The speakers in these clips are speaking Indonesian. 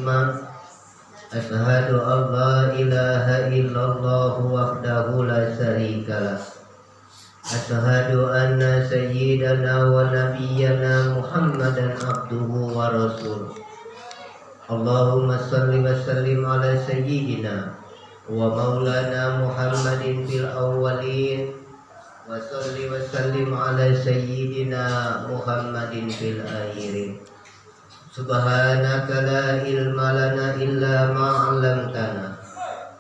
ثم أشهد أن لا إله إلا الله وحده لا شريك له أشهد أن سيدنا ونبينا محمدا عبده ورسوله اللهم صل وسلم على سيدنا ومولانا محمد في الأولين وصل وسلم على سيدنا محمد في الآخرين سبحانك لا علم لنا إلا ما علمتنا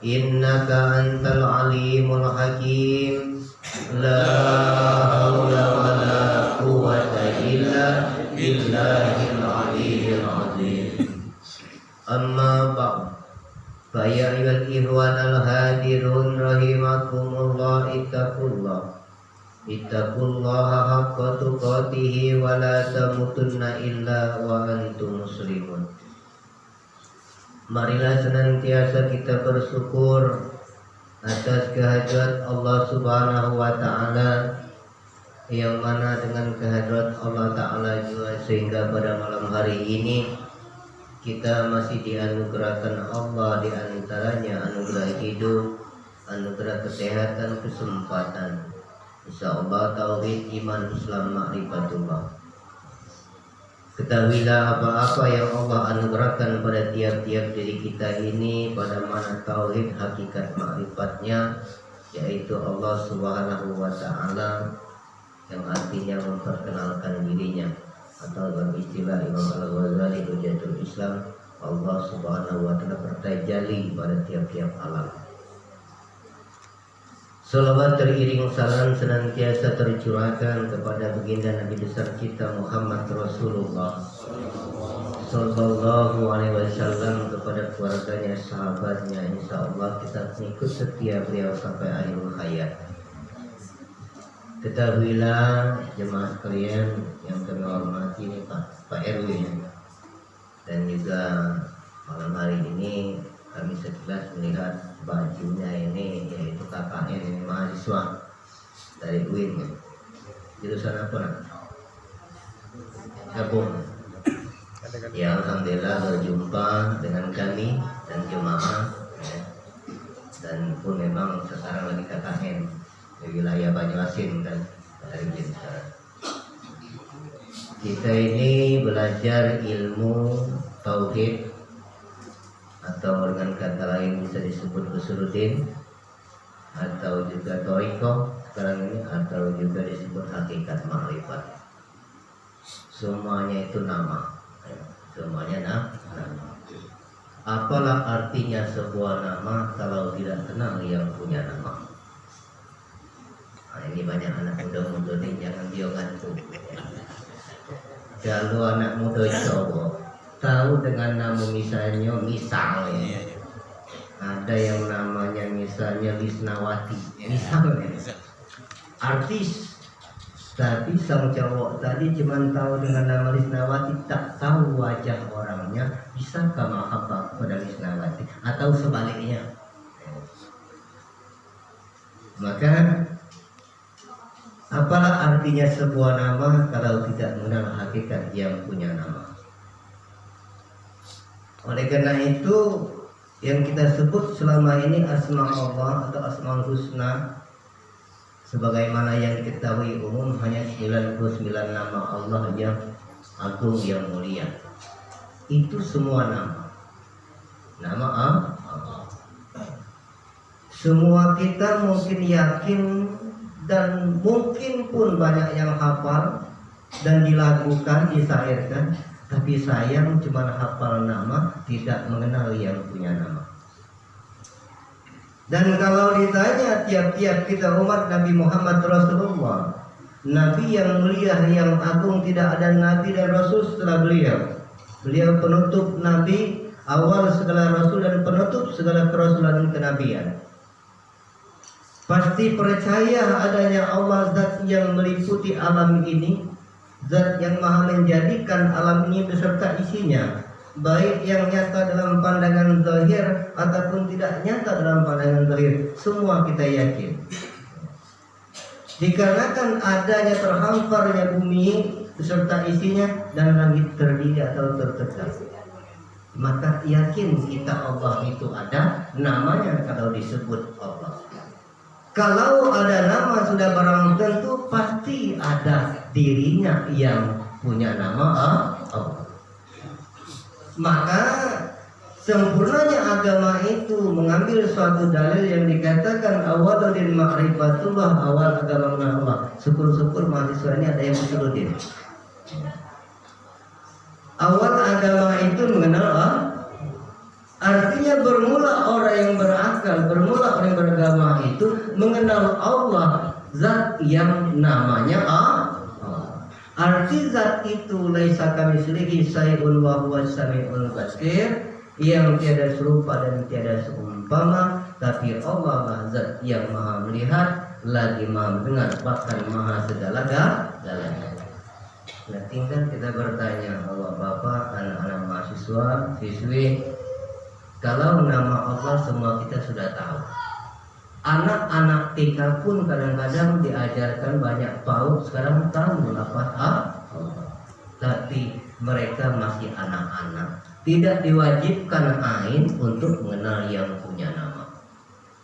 إنك أنت العليم الحكيم لا حول ولا قوة إلا بالله العلي العظيم أما بعد فيا أيها الإخوان الحاضرون رحمكم الله اتقوا الله حق تقاته ولا تموتن إلا وأنتم مسلمون. Marilah senantiasa kita bersyukur atas kehadirat Allah Subhanahu wa Ta'ala, yang mana dengan kehadirat Allah Ta'ala juga sehingga pada malam hari ini kita masih dianugerahkan Allah, di antaranya anugerah hidup, anugerah kesehatan, kesempatan, insyaallah tauhid, iman, Islam, ma'rifatullah. Ketahuilah apa-apa yang Allah anugerahkan pada tiap-tiap diri kita ini, pada mana tauhid hakikat ma'rifatnya, yaitu Allah Subhanahu wa Ta'ala, yang artinya memperkenalkan dirinya, atau dalam istilah Imam Al-Ghazali Hujatul Islam, Allah Subhanahu wa Ta'ala bertajalli pada tiap-tiap alam. Salawat teriring salam senantiasa tercurahkan kepada baginda Nabi besar kita Muhammad Rasulullah Sallallahu Alaihi Wasallam, kepada keluarganya, sahabatnya. Insyaallah kita mengikut setia beliau sampai akhir hayat. Ketahuilah jemaah sekalian yang kami hormati, ini Pak Erwin, dan juga malam hari ini kami sekilas melihat bajunya ini, yaitu KKN, ini mahasiswa dari UIN. Jurusan apa nak? Gabung. Ya, alhamdulillah berjumpa dengan kami dan jemaah, ya. Dan pun memang sekarang lagi KKN di wilayah Banyuasin dan dari Jensar. Kita ini belajar ilmu tauhid, atau dengan kata lain bisa disebut usuluddin, atau juga thariqah sekarang ini, atau juga disebut hakikat ma'rifat. Semuanya itu nama, semuanya nama. Apalah artinya sebuah nama kalau tidak kenal yang punya nama? Nah, ini banyak anak muda-muda ini, jangan dia ngantuk. Kalau anak muda cowok tahu dengan nama misalnya ada yang namanya misalnya Lisnawati, misalnya artis, tapi sang cowok tadi cuma tahu dengan nama Lisnawati, tak tahu wajah orangnya. Bisakah mahabbah kepada Lisnawati atau sebaliknya? Maka apalah artinya sebuah nama kalau tidak mengenal hakikat yang punya nama? Oleh karena itu yang kita sebut selama ini asma Allah atau asmaul husna, sebagaimana yang diketahui umum, hanya 99 nama Allah yang agung, yang mulia. Itu semua nama Allah. Semua kita mungkin yakin dan mungkin pun banyak yang hafal dan dilakukan, disairkan. Tapi sayang cuma hafal nama, tidak mengenal yang punya nama. Dan kalau ditanya tiap-tiap kita umat Nabi Muhammad Rasulullah, Nabi yang mulia, yang agung, tidak ada Nabi dan Rasul setelah beliau. Beliau penutup Nabi, awal segala Rasul dan penutup segala kerasulan dan kenabian. Pasti percaya adanya Allah, zat yang meliputi alam ini, zat yang maha menjadikan alam ini beserta isinya, baik yang nyata dalam pandangan zahir ataupun tidak nyata dalam pandangan zahir, semua kita yakin. Dikarenakan adanya terhamparnya bumi beserta isinya dan langit terdiri atau tertegak. maka yakin kita Allah itu ada namanya kalau disebut Allah. Kalau ada nama sudah barang tentu pasti ada dirinya yang punya nama Allah. Maka sempurnanya agama itu mengambil suatu dalil yang dikatakan awaludin ma'rifatullah, awal agama mengenal Allah. Syukur-syukur mahasiswa ini ada yang usuludin. Awal agama itu mengenal Allah. Artinya bermula orang yang berakal, bermula orang yang beragama itu mengenal Allah, zat yang namanya Allah. Arti zat itu laisa kamitslihi syai'un wa huwas samiul basir, yang tiada serupa dan tiada seumpama, tapi Allah lah zat yang maha melihat, lagi maha mendengar, bahkan maha segala-galanya. Nah, tinggal kita bertanya, Bapak-bapak, anak-anak mahasiswa, siswi, kalau nama Allah semua kita sudah tahu. Anak-anak TK pun kadang-kadang diajarkan banyak PAUD, sekarang tahu apa Allah. Tapi mereka masih anak-anak, tidak diwajibkan ain untuk mengenal yang punya nama.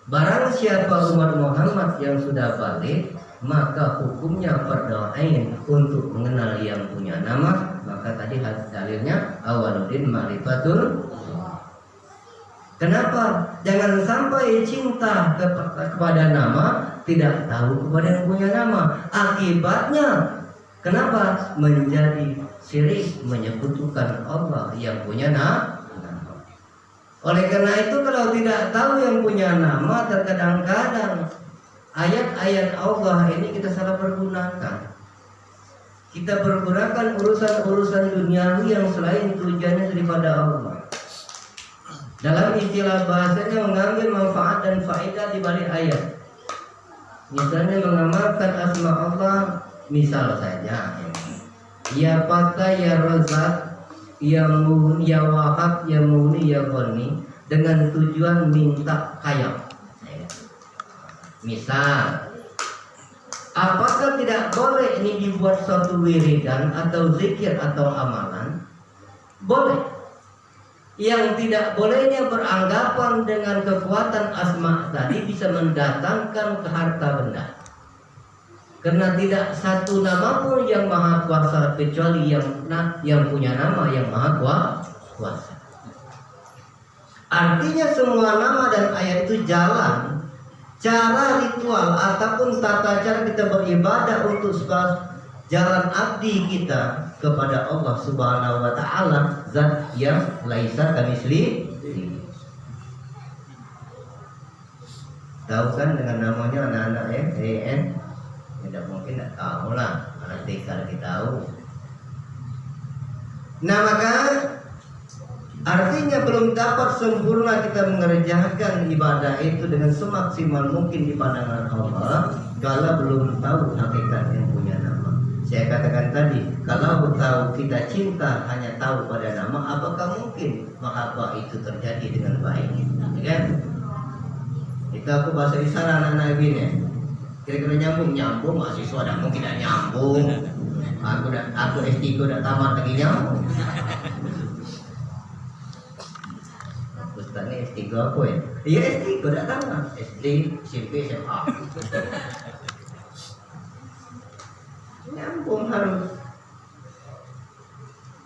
Barang siapa umat Muhammad yang sudah balik, maka hukumnya fardhu ain untuk mengenal yang punya nama. Maka tadi dalilnya awaludin ma'rifatul. Kenapa? Jangan sampai cinta kepada nama tidak tahu kepada yang punya nama. Akibatnya kenapa? Menjadi syirik, menyekutukan Allah yang punya nama. Oleh karena itu kalau tidak tahu yang punya nama, terkadang-kadang ayat-ayat Allah ini kita salah pergunakan. Kita pergunakan urusan-urusan duniawi yang selain tujuannya daripada Allah. Dalam istilah bahasanya mengambil manfaat dan faedah di balik ayat. Misalnya mengamalkan asma Allah, misal saja ya Fatah, ya Razak, ya Mughni, ya Wahab, ya Mughni, ya Ghani, dengan tujuan minta kaya. Misal, apakah tidak boleh ini dibuat suatu wiridan atau zikir atau amalan? Boleh. Yang tidak bolehnya beranggapan dengan kekuatan asma tadi bisa mendatangkan ke harta benda. Karena tidak satu nama pun yang maha kuasa kecuali yang punya nama yang maha kuasa. Artinya semua nama dan ayat itu jalan, cara ritual ataupun tata cara kita beribadah untuk jalan abdi kita kepada Allah Subhanahu wa taala, zat yang laisa kamitslihi. Tahu kan dengan namanya anak-anak ya, EN? Tidak mungkin tidak tahu lah, anak TK lebih tahu. Nah maka artinya belum dapat sempurna kita mengerjakan ibadah itu dengan semaksimal mungkin di pandangan Allah kalau belum tahu hakikat yang punya nama. Saya katakan tadi, kalau tahu kita cinta hanya tahu pada nama, apakah mungkin mahabbah itu terjadi dengan baik? Kan? Itu aku bahasa isyarat anak-anak ini. Kira-kira nyambung mahasiswa ada mungkin tidak nyambung. Aku S3 udah tamat lagi nyambung. Ustaznya S3 aku ya? Iya S3 udah tamat. SD, SMP, SMA. Nyambung harus.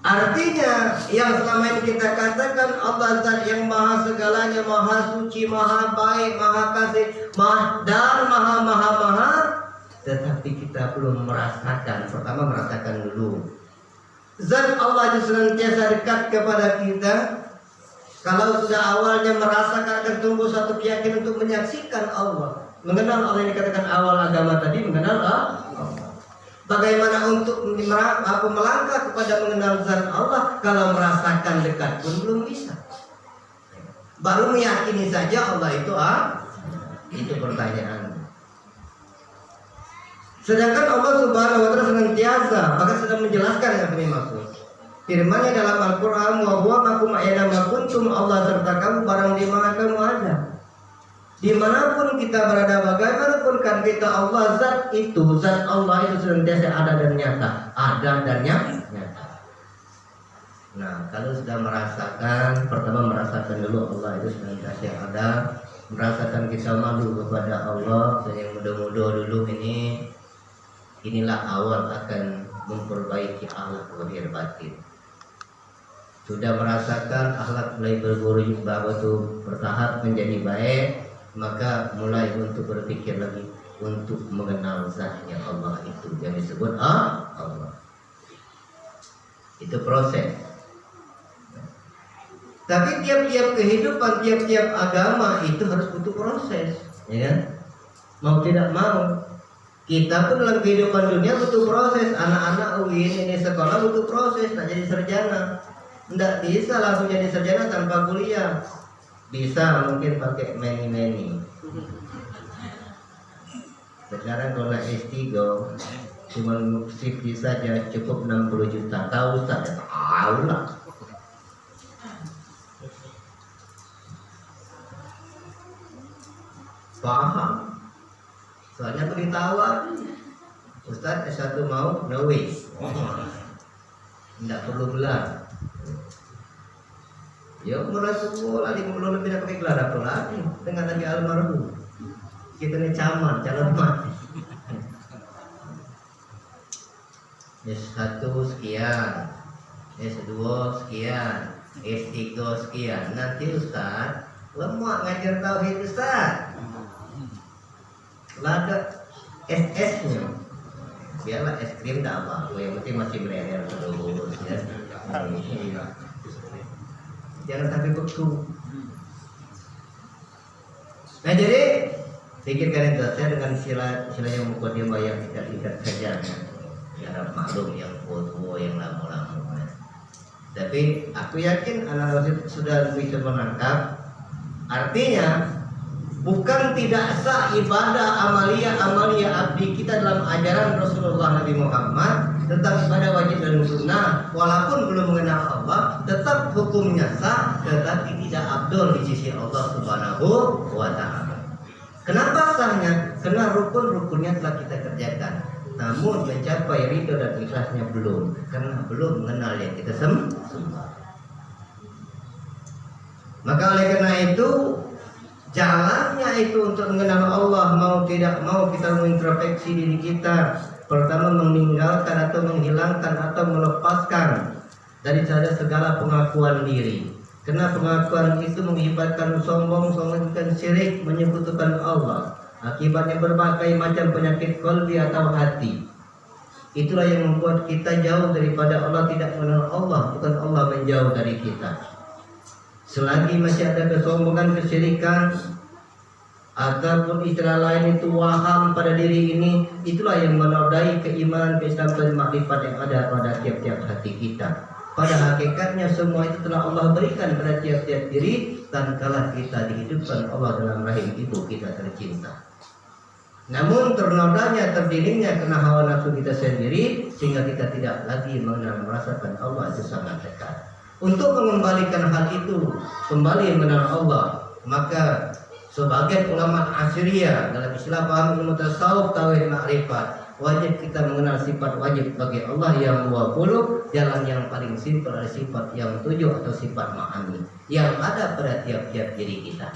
Artinya yang selama ini kita katakan Allah zat yang maha segalanya, maha suci, maha baik, maha kasih, dan maha, tetapi kita belum merasakan. Pertama merasakan dulu zat Allah itu senantiasa dekat kepada kita. Kalau sudah awalnya merasakan, akan tumbuh satu keyakinan untuk menyaksikan Allah, mengenal Allah yang dikatakan awal agama tadi, mengenal Allah. Bagaimana untuk melangkah kepada mengenal zat Allah kalau merasakan dekat pun belum bisa. Baru meyakini saja Allah itu itu pertanyaan. Sedangkan Allah Subhanahu wa taala senantiasa bahkan sedang menjelaskan yang ini maksud. Firman-Nya dalam Al-Qur'an, wa huwa ma'akum aina ma kuntum, Allah serta kamu barang di mana kamu ada. Dimanapun kita berada, bagaimanapun kan kita, Allah zat itu, zat Allah itu senantiasa ada dan nyata, ada dan nyata. Nah, kalau sudah merasakan, pertama merasakan dulu Allah itu senantiasa yang ada, merasakan kita malu kepada Allah, dan yang mudah-mudah dulu inilah awal akan memperbaiki akhlak lahir batin. Sudah merasakan akhlak mulai berubah itu bertahap menjadi baik, maka mulai untuk berpikir lagi untuk mengenal zatnya Allah itu yang disebut Allah. Itu proses. Tapi tiap-tiap kehidupan, tiap-tiap agama itu harus butuh proses, ya kan? Mau tidak mau, kita pun dalam kehidupan dunia butuh proses. Anak-anak UIN ini sekolah butuh proses, tak jadi sarjana. Tidak bisa langsung jadi sarjana tanpa kuliah. Bisa mungkin pakai meni-meni. Sekarang kalau naik S3 cuma CV saja cukup 60 juta. Tahu tak? Tahu lah. Paham. Soalnya beritahuan Ustaz S1 mau no wish. Tidak perlu gelar. Ya mulai sekolah 50 lebih dah pakai gelar apa lagi dengan Nabi almarhum. Kita ni caman, calon mati. S1 sekian, S2 sekian, S3 sekian. Nanti Ustaz lemak ngajar tauhid Ustaz. Lada SS-nya. Biarlah es krim tak apa, yang penting masih meleleh terus ya. Jangan sampai beku. Nah jadi pikirkan itu saya dengan sila yang mukadimah yang tidak saja ya maklum yang tua yang lama-lama. Tapi aku yakin anak-anak sudah bisa menangkap. Artinya bukan tidak sah ibadah amalia abdi kita dalam ajaran Rasulullah Nabi Muhammad tentang ibadah wajib dan sunnah, walaupun belum mengenal Allah tetap hukumnya sah, tetapi tidak abdul di sisi Allah Subhanahu wa Ta'ala. Kenapa sahnya? Karena rukun-rukunnya telah kita kerjakan, namun mencapai ridho dan ikhlasnya belum, karena belum mengenal yang kita sembah. Maka oleh karena itu jalannya itu untuk mengenal Allah, mau tidak mau kita mengintrospeksi diri kita. Pertama meninggalkan atau menghilangkan atau melepaskan dari segala pengakuan diri. Karena pengakuan itu mengakibatkan sombong, mengakibatkan syirik, menyekutukan Allah. Akibatnya berbagai macam penyakit qalbi atau hati. Itulah yang membuat kita jauh daripada Allah, tidak mengenal Allah, bukan Allah menjauh dari kita. Selagi masih ada kesombongan, kesyirikan, ataupun istilah lain itu waham pada diri ini, itulah yang menodai keimanan, keislaman dan makrifat yang ada pada tiap-tiap hati kita. Pada hakikatnya semua itu telah Allah berikan pada tiap-tiap diri, dan kala kita dihidupkan Allah dalam rahim ibu kita tercinta. Namun ternodanya, terdilingnya karena hawa nafsu kita sendiri, sehingga kita tidak lagi mengenal merasakan Allah itu sangat dekat. Untuk mengembalikan hal itu kembali mengenal Allah, maka sebagian ulama Asy'ariyah dalam istilah paham ilmu tasawuf tauhid ma'rifat, wajib kita mengenal sifat wajib bagi Allah yang 20, jalan yang paling simpel adalah sifat yang 7 atau sifat ma'ani yang ada pada tiap-tiap diri kita.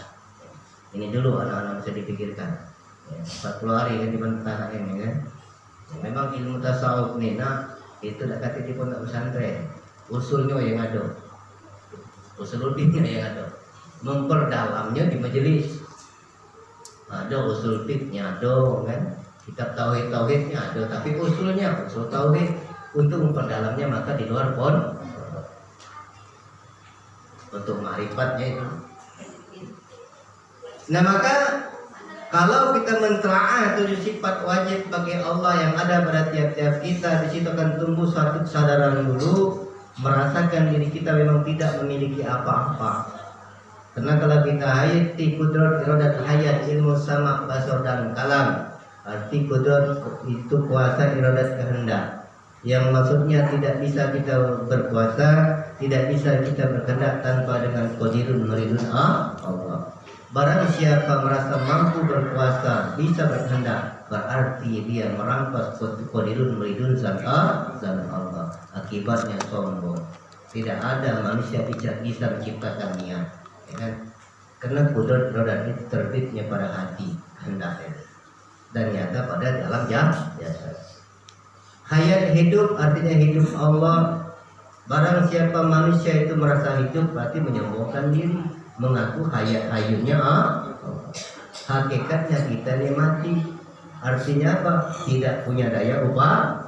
Ini dulu anak-anak bisa dipikirkan. 40 hari kan di bentana ini kan. Memang ilmu tasawuf nih, nah itu dah kata di pondok pesantren. Usulnya yang ada, usuludinnya yang ada, memperdalamnya di majelis. Ada usul fiknya ada kan, kitab tauhidnya ada, tapi usulnya usul tauhid untuk memperdalamnya maka di luar pondok. Untuk ma'rifatnya itu. Nah maka kalau kita mentelaah 7 sifat wajib bagi Allah yang ada pada tiap-tiap kita, di situ akan tumbuh satu kesadaran dulu, merasakan diri kita memang tidak memiliki apa-apa. Karena kalau kita hayati kudrat iradat hayat ilmu sama basar dan kalam, arti kudrat itu kuasa iradat kehendak, yang maksudnya tidak bisa kita berkuasa, tidak bisa kita berkehendak tanpa dengan qadirun muridun Allah. Barang siapa merasa mampu berkuasa, bisa berkehendak, berarti dia merampas qadirun muridun zat Allah. Akibatnya sombong. Tidak ada manusia bisa menciptakan niat, ya kan? Karena kudrat itu terbitnya pada hati hendaknya dan nyata pada dalam jasad. Hayat hidup artinya hidup Allah. Barang siapa manusia itu merasa hidup berarti menyombongkan diri, mengaku hayatnya Allah. Hakikatnya kita ini mati. Artinya apa? Tidak punya daya upaya.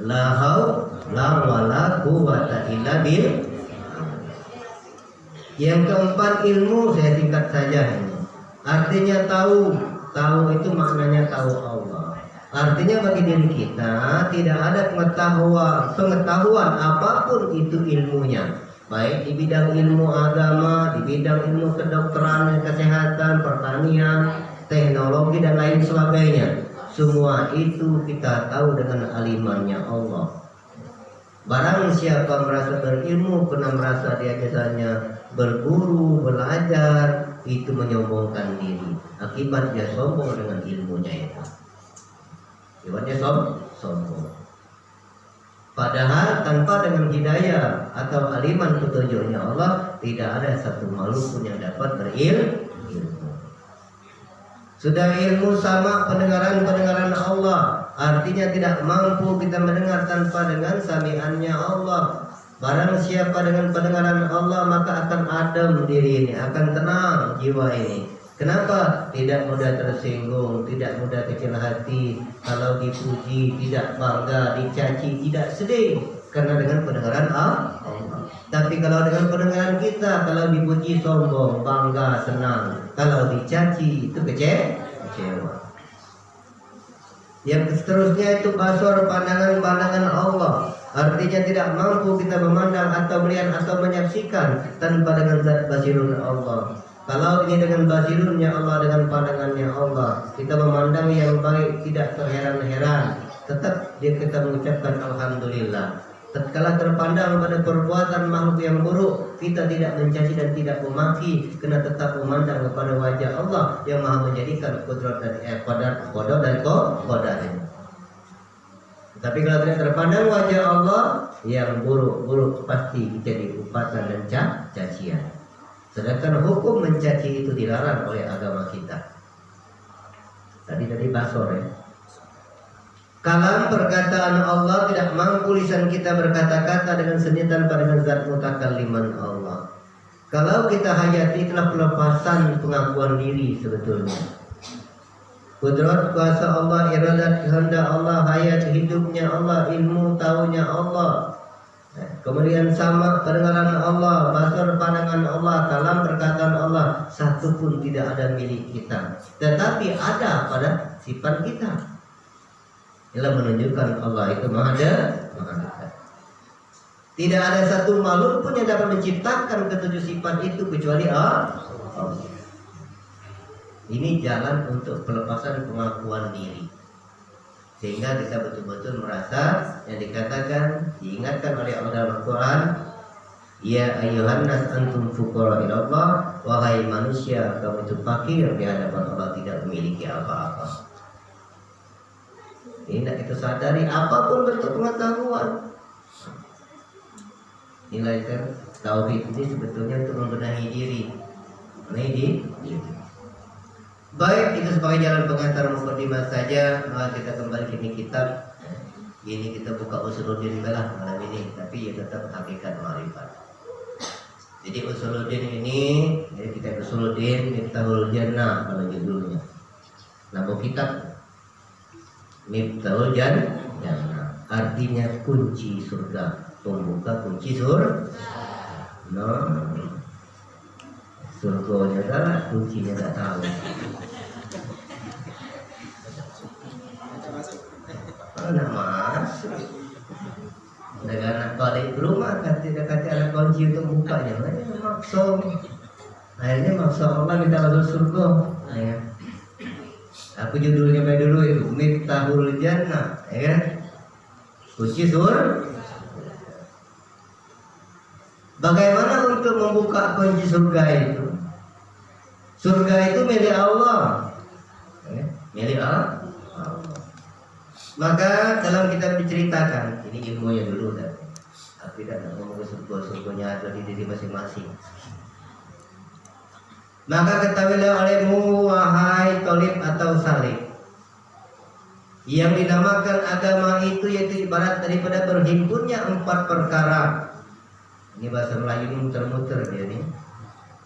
La haula wala quwwata illa billah. Yang keempat ilmu, saya singkat saja ini. Artinya tahu itu maknanya tahu Allah. Artinya bagi diri kita tidak ada pengetahuan apapun itu ilmunya, baik di bidang ilmu agama, di bidang ilmu kedokteran, kesehatan, pertanian, teknologi dan lain sebagainya. Semua itu kita tahu dengan alimannya Allah. Barang siapa merasa berilmu, pernah merasa dia biasanya berguru, belajar, itu menyombongkan diri. Akibatnya sombong dengan ilmunya itu. Akibatnya sombong. Padahal tanpa dengan hidayah atau aliman petunjuknya Allah, tidak ada satu makhluk pun yang dapat berilmu. Sudah ilmu sama pendengaran Allah, artinya tidak mampu kita mendengar tanpa dengan sami'annya Allah. Barang siapa dengan pendengaran Allah maka akan adem diri ini, akan tenang jiwa ini. Kenapa? Tidak mudah tersinggung, tidak mudah kecil hati, kalau dipuji tidak bangga, dicaci tidak sedih, karena dengan pendengaran Allah. Tapi kalau dengan pendengaran kita, kalau dipuji sombong, bangga, senang, kalau dicaci itu kecewa. Yang seterusnya itu basar, pandangan Allah. Artinya tidak mampu kita memandang atau melihat atau menyaksikan tanpa dengan zat basirun Allah. Kalau ini dengan basirunnya Allah, dengan pandangannya Allah, kita memandang yang baik tidak terheran-heran, tetap kita mengucapkan alhamdulillah. Tatkala terpandang pada perbuatan makhluk yang buruk, kita tidak mencaci dan tidak memaki, kena tetap memandang kepada wajah Allah yang Maha menjadikan kudrat dan qadar dan qadar. Tapi kalau tidak terpandang wajah Allah, yang buruk-buruk pasti jadi upatan dan cacian. Sedangkan hukum mencaci itu dilarang oleh agama kita. Tadi basor ya. Kalam perkataan Allah, tidak mampu lisan kita berkata-kata dengan seni tanpa dengan zat mutakalliman Allah. Kalau kita hayati itulah pelepasan pengakuan diri sebetulnya. Kudrat kuasa Allah, iradat kehendak Allah, hayat hidupnya Allah, ilmu tahunya Allah. Kemudian sama pendengaran Allah, basar pandangan Allah, kalam perkataan Allah, satu pun tidak ada milik kita. Tetapi ada pada sifat kita. Ialah menunjukkan Allah itu Maha Dekat. Tidak ada satu makhluk pun yang dapat menciptakan ketujuh sifat itu kecuali Allah. Ini jalan untuk pelepasan pengakuan diri, sehingga kita betul-betul merasa yang dikatakan, diingatkan oleh Allah dalam Al-Quran, ya ayyuhan nas antum fuqara ilallah, wahai manusia kamu itu fakir di hadapan Allah, tidak memiliki apa-apa. Ini tidak kita sadari apapun bentuk pengetahuan. Nilai tauhid ini sebetulnya untuk membenahi diri. Baik, itu sebagai jalan pengantar mukadimah saja. Kita kembali ke kitab. Ini kita buka Usuluddin malam ini, tapi ya tetap hakikat ma'rifat. Jadi Usuluddin ini, jadi kita Usuluddin Miftahul Jannah kalau judulnya. Nama kitab Miftahul Jannah, artinya kunci surga, pembuka kunci surga. Surganya adalah kuncinya tak tahu. Anak masuk. Dengan balik rumah kata ada kunci untuk bukanya. Akhirnya maksud Allah minta masuk surga. Aku judulnya dulu itu Miftahul Jannah, ya. Kunci surga. Bagaimana untuk membuka kunci surga itu? Surga itu milik Allah, ya, milik Allah. Maka dalam kitab diceritakan, ini ilmunya dulu. Tapi tidak ngomong surga-surganya ada di diri masing-masing. Maka ketahuilah olehmu wahai tolib atau salib, yang dinamakan agama itu yaitu ibarat daripada berhimpunnya 4 perkara. Ini bahasa Melayu ini muter-muter dia nih.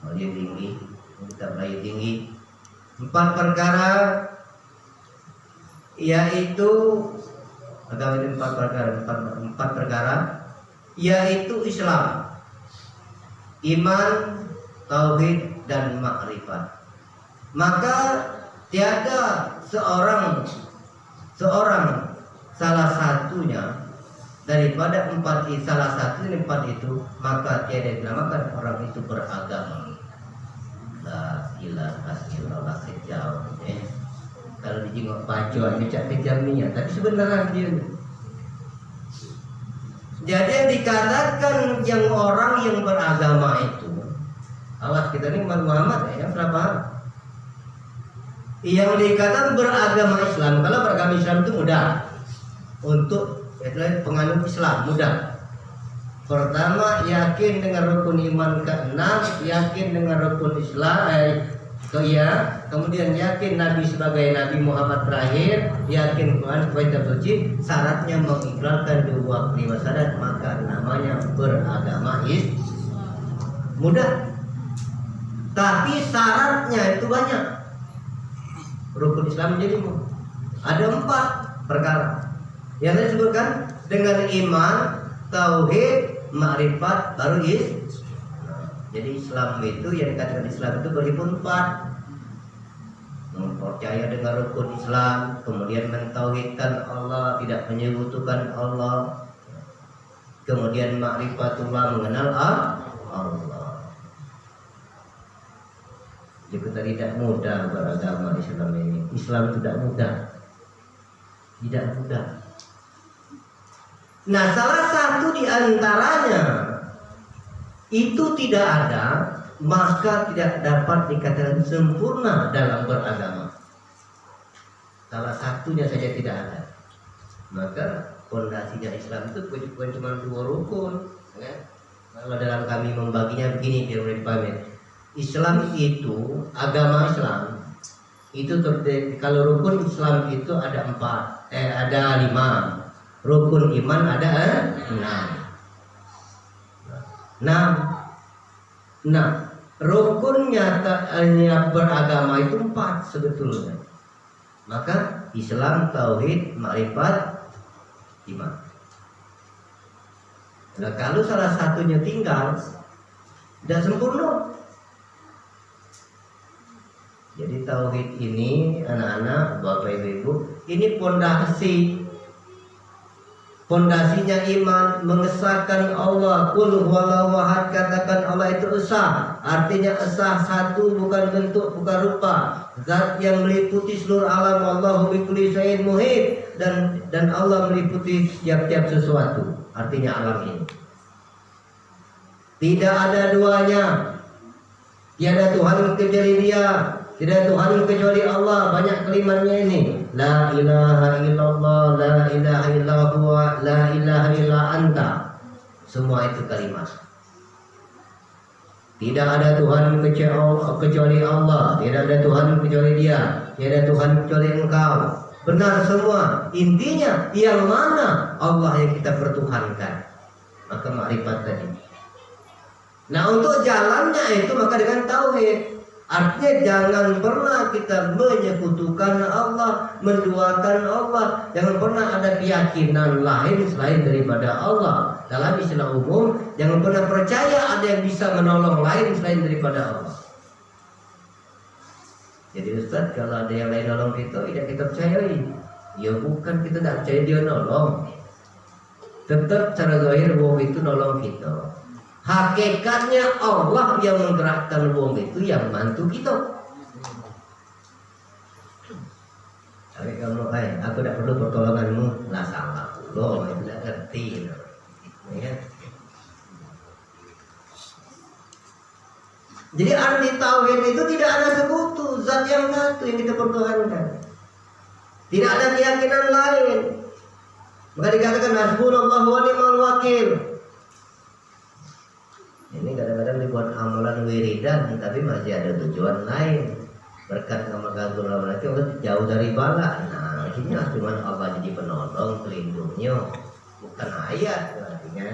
Melayu tinggi, kita Melayu tinggi. 4 perkara yaitu agama itu 4 perkara, 4 perkara yaitu Islam, iman, tauhid dan makrifat. Maka tiada seorang salah satunya daripada salah satu dari 4 itu, maka tiada dinamakan orang itu beragama. La ilaha illallah sejauh kalau dijenguk baju macam kejamnya, tapi sebenarnya dia. Jadi yang dikatakan yang orang yang beragama itu, awas kita ini Muhammad ya, berapa? Yang dikatakan beragama Islam, kalau beragama Islam itu mudah untuk penganut Islam, mudah. Pertama, yakin dengan rukun iman ke-6, yakin dengan rukun Islam kemudian yakin Nabi sebagai Nabi Muhammad terakhir, yakin Quran sebagai kitab suci, syaratnya mengikrarkan 2 kalimat syahadat, maka namanya beragama Islam. Mudah. Tapi syaratnya itu banyak. Rukun Islam jadi ada 4 perkara. Yang saya sebutkan dengan iman, tauhid, makrifat, baru Islam. Jadi Islam itu, yang dikatakan Islam itu berhimpun 4. Mempercaya dengan rukun Islam, kemudian mentauhidkan Allah, tidak menyekutukan Allah, kemudian makrifatullah, mengenal Allah. Jadi kita tidak mudah beragama Islam ini. Islam tidak mudah, tidak mudah. Nah, salah satu di antaranya itu tidak ada, maka tidak dapat dikatakan sempurna dalam beragama. Salah satunya saja tidak ada, maka fondasinya Islam itu bukan cuma 2 rukun ya? Kalau dalam kami membaginya begini, dia boleh dipahami. Islam itu, agama Islam itu kalau rukun Islam itu ada 4, ada 5. Rukun iman ada 6. Nah, rukun nyatanya beragama itu 4 sebetulnya. Maka Islam, tauhid, makrifat, iman. Nah, kalau salah satunya tinggal, tidak sempurna. Jadi tauhid ini, anak-anak, bapak ibu, ini pondasinya iman, mengesahkan Allah. Qul huwallahu ahad, katakan Allah itu esa. Artinya esa, satu, bukan bentuk, bukan rupa. Zat yang meliputi seluruh alam. Allahu bi kulli syai'in muhit, dan Allah meliputi tiap-tiap sesuatu. Artinya alam ini tidak ada duanya. Tiada Tuhan kecuali Dia, tidak Tuhan kecuali Allah. Banyak kalimatnya ini. La ilaha illallah, la ilaha illallah, la ilaha illa anta. Semua itu kalimat. Tidak ada Tuhan kecuali Allah, tidak ada Tuhan kecuali Dia, tidak ada Tuhan kecuali Engkau. Benar semua. Intinya yang mana Allah yang kita pertuhankan. Maka makrifat tadi. Nah, untuk jalannya itu maka dengan tauhid. Artinya jangan pernah kita menyekutukan Allah, menduakan Allah. Jangan pernah ada keyakinan lain selain daripada Allah. Dalam istilah umum, jangan pernah percaya ada yang bisa menolong lain selain daripada Allah. Jadi Ustaz, kalau ada yang lain nolong kita, tidak kita percayai. Ya bukan kita tidak percaya dia nolong. Tetap cara zahir wong itu nolong kita. Hakikatnya Allah yang menggerakkan wong itu, yang bantu kita. Tapi kamu, aku tidak perlu pertolonganmu. Lah salah Allah, tidak ngerti. Ya. Jadi arti tauhid itu tidak ada sekutu, zat yang satu yang kita pertuhankan. Tidak ada keyakinan lain. Maka dikatakan hasbunallahu wa ni'mal wakil. Ini kadang-kadang dibuat amalan wiridan, tapi masih ada tujuan lain. Berkat nama kabul berarti orang jauh dari bala. Nah, akhirnya cuma Allah jadi penolong, pelindungnya, bukan ayat artinya.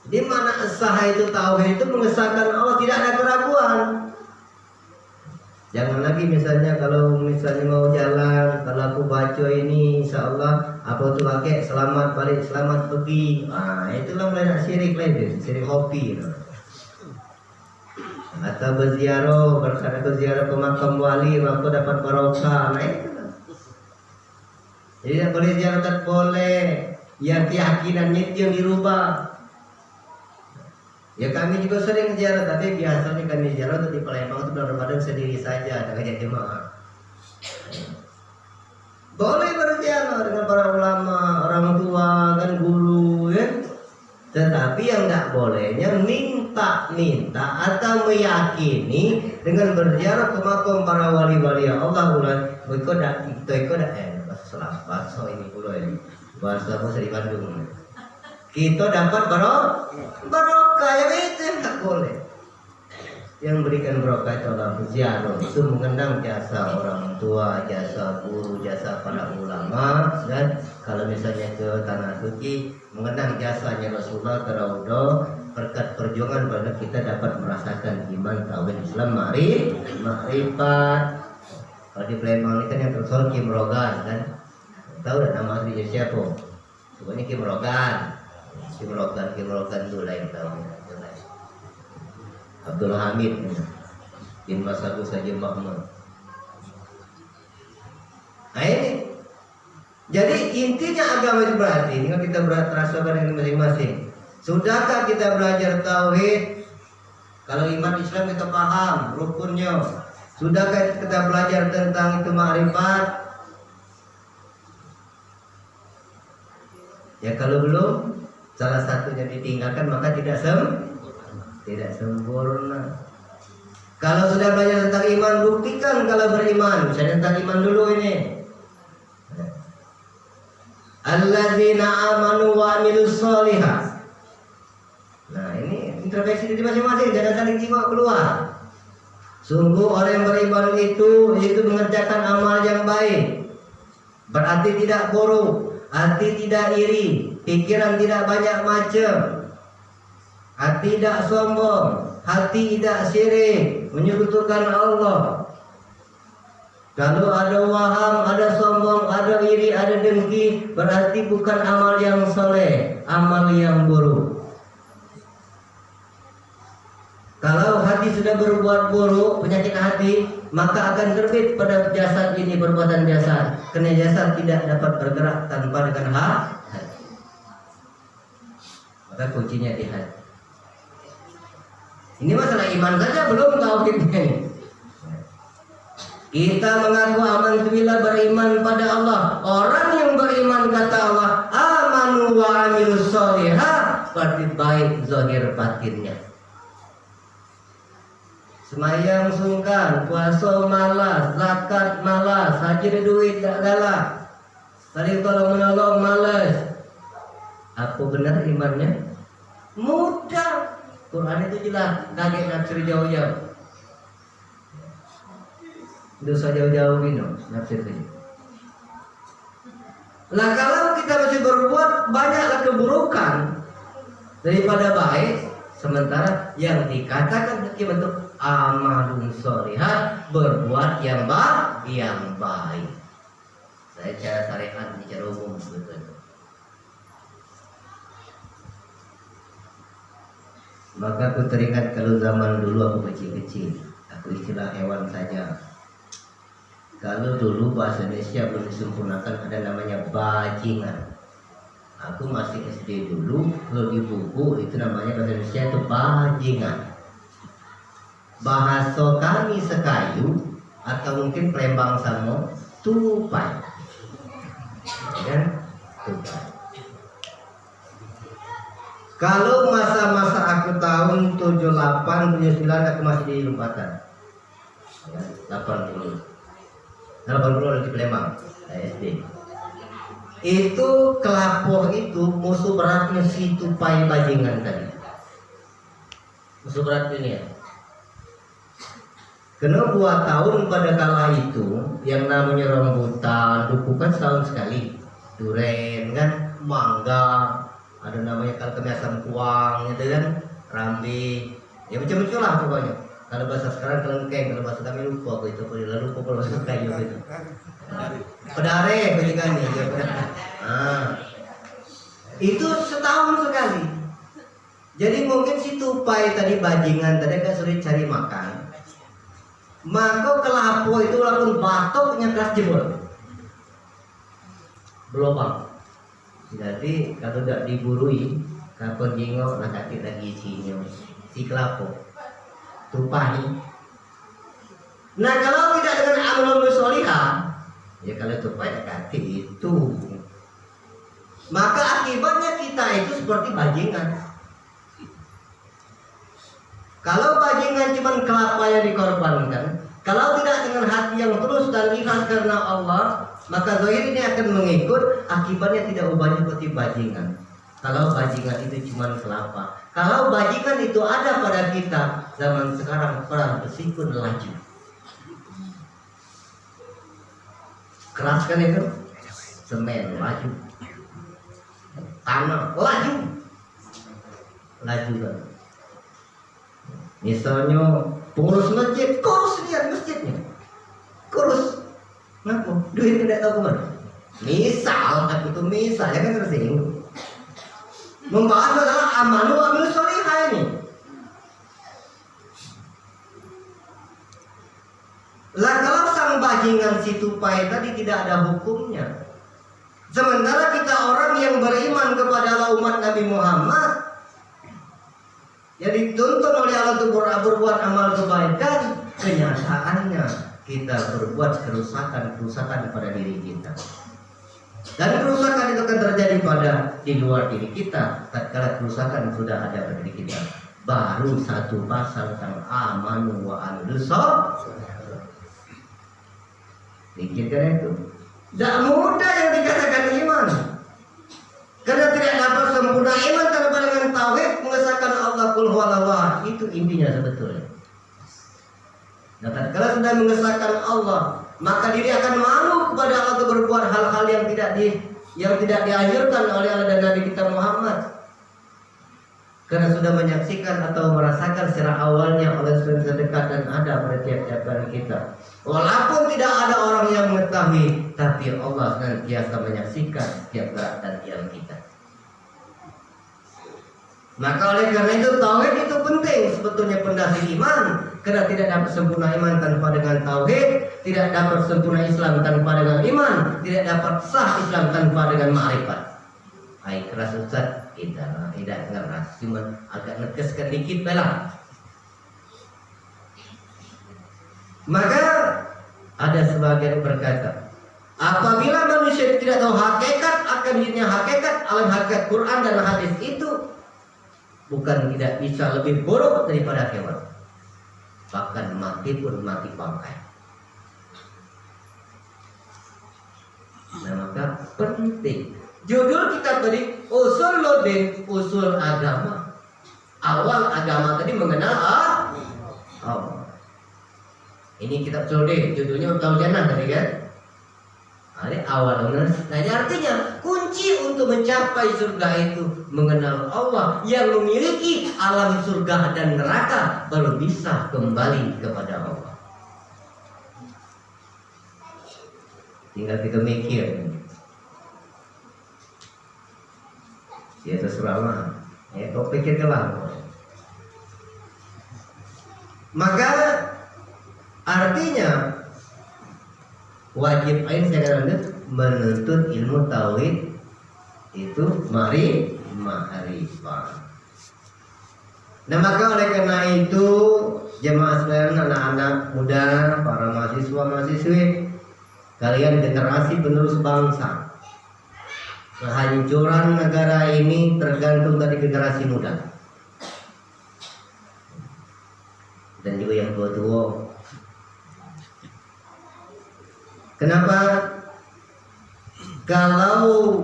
Di mana sah itu tauhid itu mengesahkan Allah, tidak ada keraguan. Jangan lagi misalnya kalau misalnya mau jalan, kalau aku baca ini insya Allah apa tuh kakek selamat balik selamat pergi. Ah itulah mulai syirik lagi, syirik hobi. Atau berziarah, berkata berziarah ke makam wali, maka dapat barokah. Nah itu. Jadi tidak boleh ziarah, tak boleh. Yang keyakinannya itu yang dirubah. Ya kami juga sering ziarah, tapi biasanya kami ziarah untuk di Palembang itu bulan Ramadan sendiri saja, dengan jemaah. Boleh berziarah dengan para ulama, orang tua, kan guru, ya. Tetapi yang tidak bolehnya minta atau meyakini dengan berziarah ke makam para wali-wali Allah. Bahasa ini pula ini bahasa apa di Bandung. Kita dapat barokah yang itu yang tak boleh. Yang berikan barokah itu adalah ziarah, itu mengenang jasa orang tua, jasa guru, jasa para ulama, dan kalau misalnya ke tanah suci mengenang jasanya Rasulullah ke Raudhah, berkat perjuangan pada kita dapat merasakan iman, tauhid, Islam, makrifat. Kalau di Palembang ini kan yang tersoal Kim Rogan kan, tahu tak nama aslinya siapa? Sebenarnya Kim Rogan itu lain tahu. Abdul Hamid bin Masaku saja makmur. Nah ini, jadi intinya agama itu berarti ini kita terasakan dengan masing-masing. Sudahkah kita belajar tauhid? Kalau iman Islam kita paham rukunnya. Sudahkah kita belajar tentang itu makrifat? Ya kalau belum, salah satunya ditinggalkan maka tidak sempurna. Kalau sudah belajar tentang iman, buktikan kalau beriman. Misalnya tentang iman dulu ini. Alladzina amanu wa amilus sholihat. Nah ini introspeksi diri masing-masing, jangan saling jiwa keluar. Sungguh orang yang beriman itu mengerjakan amal yang baik. Berarti tidak buruk, hati tidak iri, pikiran tidak banyak macam, hati tidak sombong, hati tidak syirik, menyekutukan Allah. Kalau ada waham, ada sombong, ada iri, ada dengki, berarti bukan amal yang soleh, amal yang buruk. Kalau hati sudah berbuat buruk, penyakit hati, maka akan terbit pada jasad ini perbuatan jasad. Karena jasad tidak dapat bergerak tanpa dengan hati. Maka kuncinya di hati. Ini masalah iman saja belum tauhidnya. Kita mengaku aman bila beriman pada Allah. Orang yang beriman kata Allah, amanu wa amilus sholihat, berarti baik zahir batinnya. Semayang sungkan, puasa malas, zakat malas, haji duit tak galak, tadi tolong menolong malas. Apa benar imannya? Mudah. Quran itu jelas, kaget nafsir jauh-jauh. Dosa jauh-jauh minum nafsir itu. Nah kalau kita masih berbuat banyaklah keburukan daripada baik, sementara yang dikatakan bentuk amalun sholihat, berbuat yang baik. Saya cara syariat secara umum betul. Maka aku teringat kalau zaman dulu aku kecil-kecil, aku istilah hewan saja. Kalau dulu bahasa Indonesia belum disempurnakan, ada namanya bajingan. Aku masih SD dulu, kalau di buku itu namanya bahasa Indonesia itu bajingan. Bahasa kami Sekayu atau mungkin Palembang Samo, tupai. Ya, tupai. Kalau masa-masa aku tahun 78, 79 aku masih di Lumpatan. Ya, 80 ada di Palembang, SD. Itu kelapoh itu musuh beratnya si tupai bajingan tadi. Musuh berat dunia. Karena 2 tahun pada kala itu yang namanya rambutan, duku kan setahun sekali. Duren kan, mangga, ada namanya kalau kami asam kuang gitu kan, rambi, ya macam-macam lah pokoknya. Kalau bahasa sekarang kelengkeng, kalau bahasa kami lupa aku itu, lalu lupa kalau bahasa kayu gitu. Pedare bajingan nih, ya, itu setahun sekali. Jadi mungkin si tupai tadi bajingan tadi kan sulit cari makan. Maka kelapo itu walaupun batoknya keras jebol berlubang. Jadi kalau tidak diburui kapan jingok nak kaki lagi isinya si kelapo tupai. Nah kalau tidak dengan amal solihah, ya kalau tupai kaki itu, maka akibatnya kita itu seperti bajingan. Kalau bajingan cuma kelapa yang dikorbankan, kalau tidak dengan hati yang tulus dan ikhlas karena Allah, maka zahir ini akan mengikut, akibatnya tidak ubahnya seperti bajingan. Kalau bajingan itu cuma kelapa, kalau bajingan itu ada pada kita, zaman sekarang perang bersikun laju. Keras kan itu? Semen laju, tanah laju kan. Misalnya pengurus masjid, kurus lihat masjidnya, kurus, ngaku, duit tidak tahu kemana. Misal, aku tuh misal, ya kan tersinggung. Membahas masalah amal wa amil sholihah ini. Lah kalau sang bajingan si tupai tadi tidak ada hukumnya, sementara kita orang yang beriman kepada umat Nabi Muhammad, yang dituntut oleh Allah untuk berbuat amal kebaikan, kenyataannya kita berbuat kerusakan pada diri kita. Dan kerusakan itu akan terjadi di luar diri kita. Tatkala kerusakan sudah ada pada diri kita, baru satu pasal tentang amanu wa amilus sholihah. Pikirkan itu. Tidak mudah yang dikatakan iman. Karena tidak dapat sempurna iman tanpa dengan tauhid mengesahkan Allah qul huwallahu ahad. Itu intinya sebetulnya. Nah, tatkala sudah mengesahkan Allah, maka diri akan malu kepada Allah untuk berbuat hal-hal yang tidak dianjurkan oleh Allah dan Nabi kita Muhammad. Karena sudah menyaksikan atau merasakan secara awalnya oleh sedekat dan ada pada tiap-tiap kita. Walaupun tidak ada orang yang mengetahui, tapi Allah senantiasa menyaksikan setiap gerak dan diam kita. Maka oleh karena itu tauhid itu penting sebetulnya pondasi iman. Karena tidak dapat sempurna iman tanpa dengan tauhid, tidak dapat sempurna Islam tanpa dengan iman, tidak dapat sah Islam tanpa dengan ma'rifat. Hai keras Ustaz, tidak keras, cuma agak nekeskan dikit belah. Maka ada sebagian berkata, apabila manusia tidak tahu hakikat akan dirinya hakikat, alam hakikat Quran dan hadis itu bukan tidak bisa lebih buruk daripada hewan. Bahkan mati pun mati bangkai. Nah maka penting. Judul kita tadi usul lodin, usul agama. Awal agama tadi mengenal Allah. Ini kitab Sode, judulnya Utama Jannah tadi kan. Ini awal benar. Nah, artinya kunci untuk mencapai surga itu mengenal Allah yang memiliki alam surga dan neraka, baru bisa kembali kepada Allah. Tinggal kita mikir. Ya terserah lah. Ya kau pikir kelar. Maka artinya wajib ain saya menuntut ilmu tauhid itu ma'rifah. Nah maka oleh karena itu jemaah sekalian, anak-anak muda, para mahasiswa-mahasiswi, kalian generasi penerus bangsa. Kehancuran negara ini tergantung dari generasi muda dan juga yang tua-tua. Kenapa? Kalau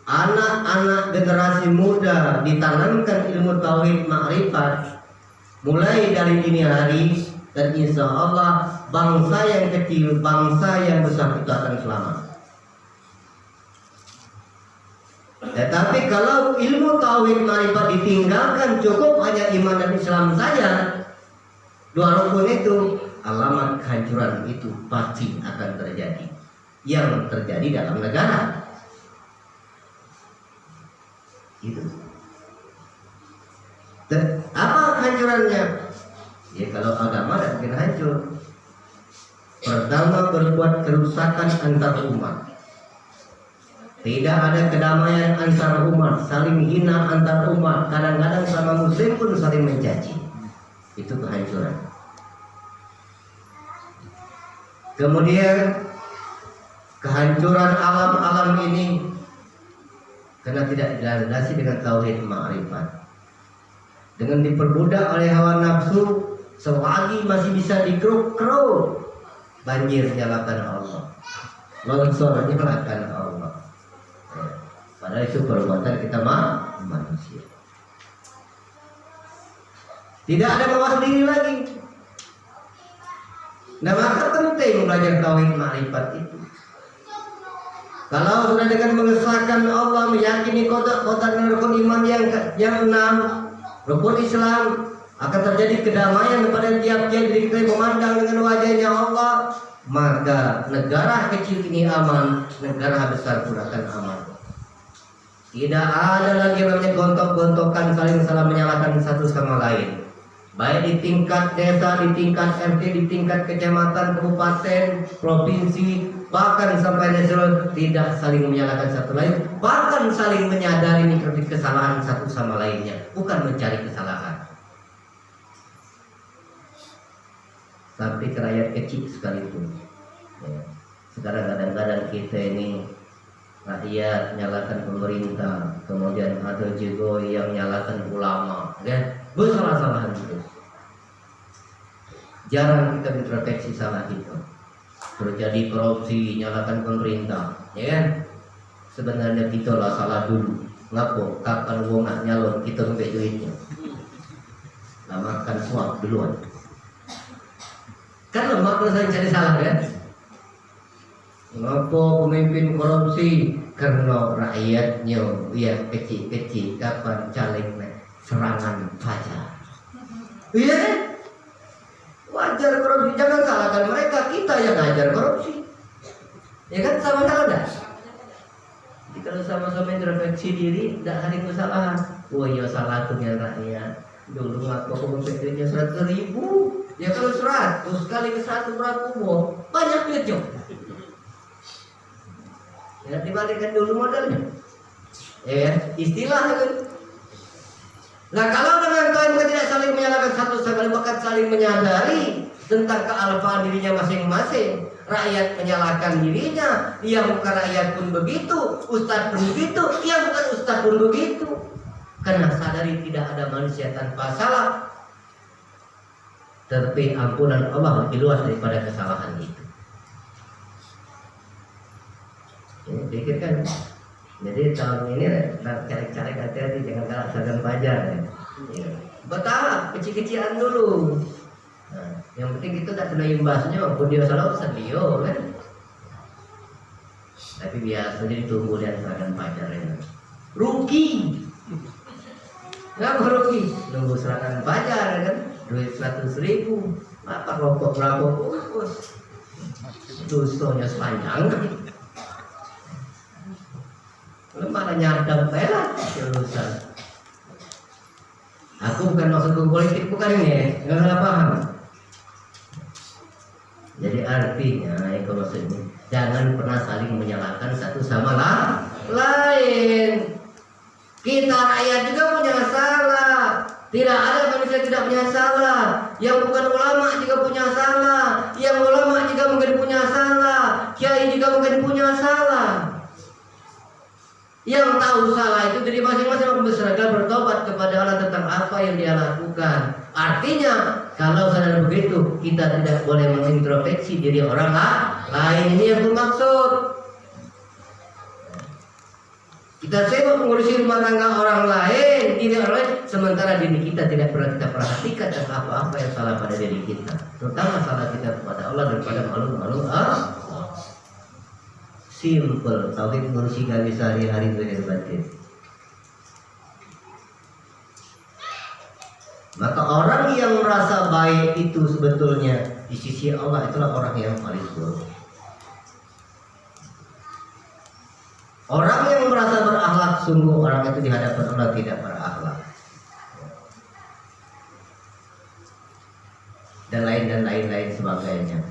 anak-anak generasi muda ditanamkan ilmu tauhid ma'rifat mulai dari dini hari, dan insya Allah bangsa yang kecil, bangsa yang besar itu akan selamat. Tetapi kalau ilmu tauhid ma'rifat ditinggalkan, cukup hanya iman dan Islam saja, dua rukun itu, alamat kehancuran itu pasti akan terjadi. Yang terjadi dalam negara itu. Dan apa kehancurannya? Ya kalau agama dan mungkin hancur. Pertama, berbuat kerusakan antar umat. Tidak ada kedamaian antar umat, saling hina antar umat. Kadang-kadang sama muslim pun saling mencaci. Itu kehancuran. Kemudian kehancuran alam-alam ini karena tidak dilandasi dengan tauhid ma'rifat. Dengan diperbudak oleh hawa nafsu, selagi masih bisa dikeruk-keruk, banjir nyalakan Allah, longsor nyalakan Allah. Padahal itu perbuatan kita manusia. Tidak ada mawas diri lagi. Nah, maka penting belajar tauhid ma'rifat itu. Kalau sudah dengan mengesahkan Allah, meyakini kotak rukun iman yang 6, rukun Islam, akan terjadi kedamaian pada tiap-tiap diri kita memandang dengan wajahnya Allah, maka negara kecil ini aman, negara besar pun akan aman. Tidak ada lagi namanya gontok-gontokan saling salah menyalahkan satu sama lain. Baik di tingkat desa, di tingkat RT, di tingkat kecamatan, kabupaten, provinsi, bahkan sampai nasional, tidak saling menyalahkan satu lain, bahkan saling menyadari mikrotik kesalahan satu sama lainnya, bukan mencari kesalahan. Sampai ke rakyat kecil sekalipun. Ya. Sekarang kadang-kadang kita ini rakyat nyalakan pemerintah, kemudian ada juga yang nyalakan ulama, kan? Bersalah-salahan terus. Jarang kita introspeksi salah itu. Terjadi korupsi, nyalakan pemerintah, ya kan? Sebenarnya kita lah salah dulu. Ngapo? Kapan gua nggak nyalon kita sampai duitnya? Nah, makan suap duluan. Kan lemak saya cari salah kan? Ngapo pemimpin korupsi? Karena rakyatnya ya kecil-kecil, kapan caleg serangan pajak. Iya kan? Wajar korupsi, jangan salahkan mereka, kita yang ngajar korupsi. Ya kan, sama-sama dah. Jadi kalau sama-sama introspeksi diri, tidak ada kesalahan. Oh iya, salah punya rakyat. Dulu aku pemimpinnya 100.000. Ya kalau 100 kali ke 1 berapa boh? Banyak duitnya. Ya dibalikkan dulu modalnya. Ya, istilah kan. Nah, kalau dengan kita tidak saling menyalahkan satu sama lain, bahkan saling menyadari tentang kealfaan dirinya masing-masing. Rakyat menyalahkan dirinya, yang bukan rakyat pun begitu, ustadz pun begitu, yang bukan ustadz pun begitu. Karena sadari tidak ada manusia tanpa salah, tapi ampunan Allah lebih luas daripada kesalahan itu. Ini pikirkan. Jadi tahun ini cari-cari hati-hati, jangan kalah seragam pajak. Ya. Bertahap, kecil-kecilan dulu. Nah, yang penting itu tak kena imbasnya, walaupun dia salah urusan dia kan. Tapi biasa jadi tunggu lihat seragam pajak ini. Rugi. Ngapa rugi? Nunggu seragam pajak kan, duit 100.000. Apa rokok berapa bungkus? Dosanya sepanjang. Mana nyadap lah urusan. Aku bukan maksud politik, bukan ini, nggak salah paham. Jadi artinya kalau maksudnya jangan pernah saling menyalahkan satu sama lain. Kita rakyat juga punya salah. Tidak ada manusia tidak punya salah. Yang bukan ulama juga punya salah. Yang ulama juga mungkin punya salah. Kiai juga mungkin punya salah. Yang tahu salah itu dari masing-masing berseragam bertobat kepada Allah tentang apa yang dia lakukan. Artinya kalau sadar begitu, kita tidak boleh mengintrospeksi diri orang lain. Ini yang bermaksud. Kita sibuk mengurusi rumah tangga orang lain, tidak orang lain, sementara diri kita tidak pernah kita perhatikan tentang apa-apa yang salah pada diri kita, terutama salah kita kepada Allah daripada malu-malu. Simple, tauhid mengurusi kami sehari-hari zahir batin. Maka orang yang merasa baik itu sebetulnya di sisi Allah itulah orang yang paling buruk. Orang yang merasa berakhlak, sungguh orang itu di hadapan Allah tidak berakhlak. Dan lain sebagainya.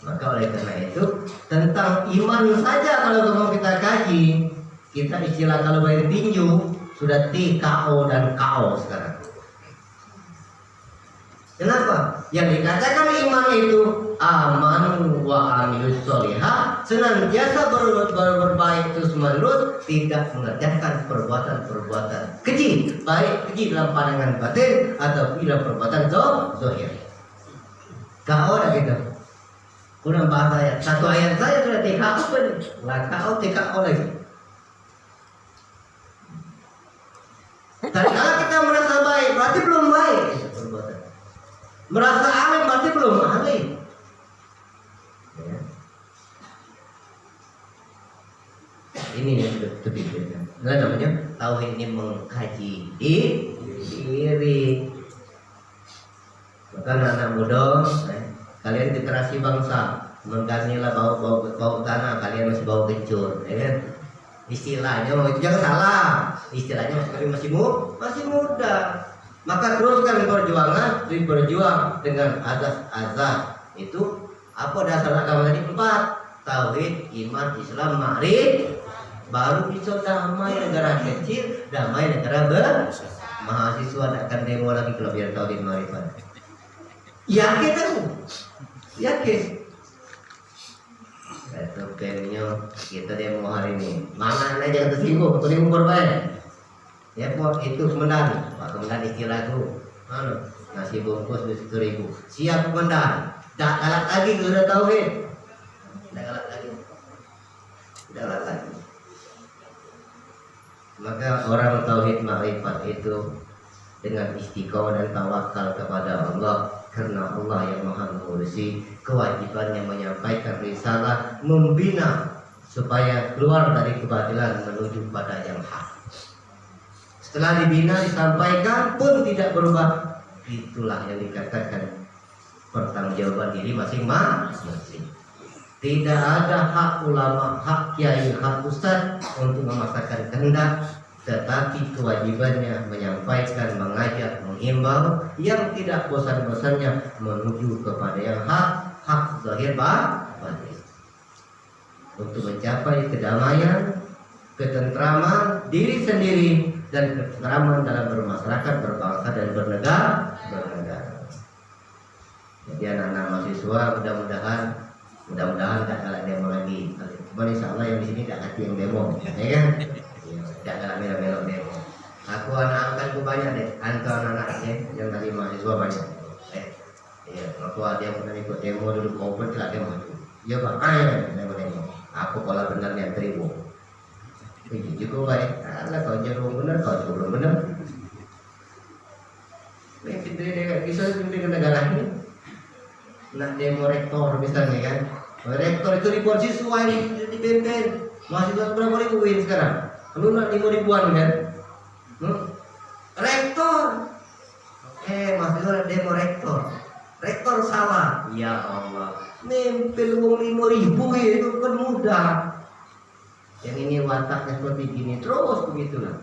Maka oleh karena itu tentang iman saja kalau mau kita kaji, kita istilah kalau main tinju sudah TKO dan KO sekarang. Kenapa? Yang dikatakan iman itu aman wa amilus sholihah, senantiasa berbaik terus menerus, tidak mengerjakan perbuatan-perbuatan keji, baik keji dalam pandangan batin atau dalam perbuatan zahir. KO dah gitu. Kurang bahasa ayat. Satu ayat saya sudah TKO lah, TKO lagi. Karena kita merasa baik, berarti belum baik perbuatan. Merasa alim berarti belum alim. Ya. Ini yang terpikirkan. Nah, namanya tauhid ini mengkaji diri. Maka anak muda, kalian literasi bangsa, mengganilah bau tanah, kalian masih bau kencur, ya kan? Istilahnya itu jangan salah. Istilahnya masih muda. Maka teruskan perjuangan, berjuang dengan azas itu apa dasar agama tadi 4, tauhid, iman, Islam, ma'rifat, baru bisa damai negara kecil, damai negara besar. Mahasiswa tidak akan demo lagi kalau biar tauhid ma'rifat. Yakin aku, yakin. Itu penyo kita demo hari ini. Mana aja jangan tersinggung, tersinggung berbaik. Ya buat itu komandan, Pak Komandan istilahku, nasi bungkus 1.000, siap komandan, tak galak lagi sudah tauhid, tidak galak lagi. Maka orang tauhid ma'rifat itu dengan istiqomah dan tawakal kepada Allah, karena Allah yang maha mengurusi kewajibannya menyampaikan risalah, membina supaya keluar dari kebatilan menuju pada yang hak. Setelah dibina, disampaikan pun tidak berubah, itulah yang dikatakan pertanggungjawaban diri masing-masing. Tidak ada hak ulama, hak kiai, hak ustaz untuk memaksakan kehendak, tetapi kewajibannya menyampaikan, mengajak, menghimbau yang tidak bosan-bosannya menuju kepada yang hak zahir batin, untuk mencapai kedamaian, ketentraman diri sendiri dan ketentraman dalam bermasyarakat, berbangsa dan bernegara. Jadi anak-anak mahasiswa mudah-mudahan tidak galak demo lagi. Cuman insya Allah yang di sini tidak hati yang demo, ya kan? Tidak galak melo-melo demo. Aku anak angkatku banyak deh, anak-anaknya yang tadi mahasiswa banyak. Iya, aku ada yang pernah ikut demo duduk ngobrol tidak demo. Iya pak, demo. Aku pola benarnya 1.000. Ini juga baik. Alah kau jarum benar, kau juga belum benar. Ini bisa pimpin negara ini. Nak demo rektor misalnya kan. Rektor itu ribuan siswa ini dipimpin. Mahasiswa berapa ribu ini sekarang? Lu nak 5 ribuan kan? Rektor. Mahasiswa demo rektor. Rektor salah. Ya Allah. Mimpin uang 5.000 itu kan mudah. Yang ini wataknya seperti gini terus begitulah.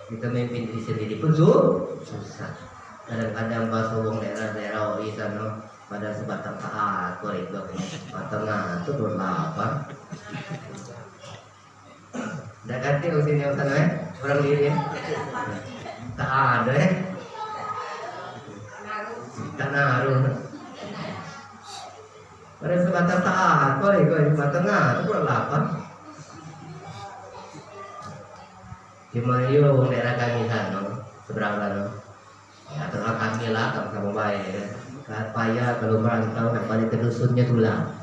Kita memimpin diri sendiri pun susah. Kadang-kadang bahasa wong daerah-daerah di sana pada sebatang taat, itu batang itu berlapar. Dah ganti usin yang sana orang diri tak ada tak naruh. Pada sebatang taat, kau batang itu berlapar. Cuma yo daerah kami sana seberang sana. Ya terang kami lah kamu baik ya. Payah kalau merantau nak balik ke dusunnya tulang.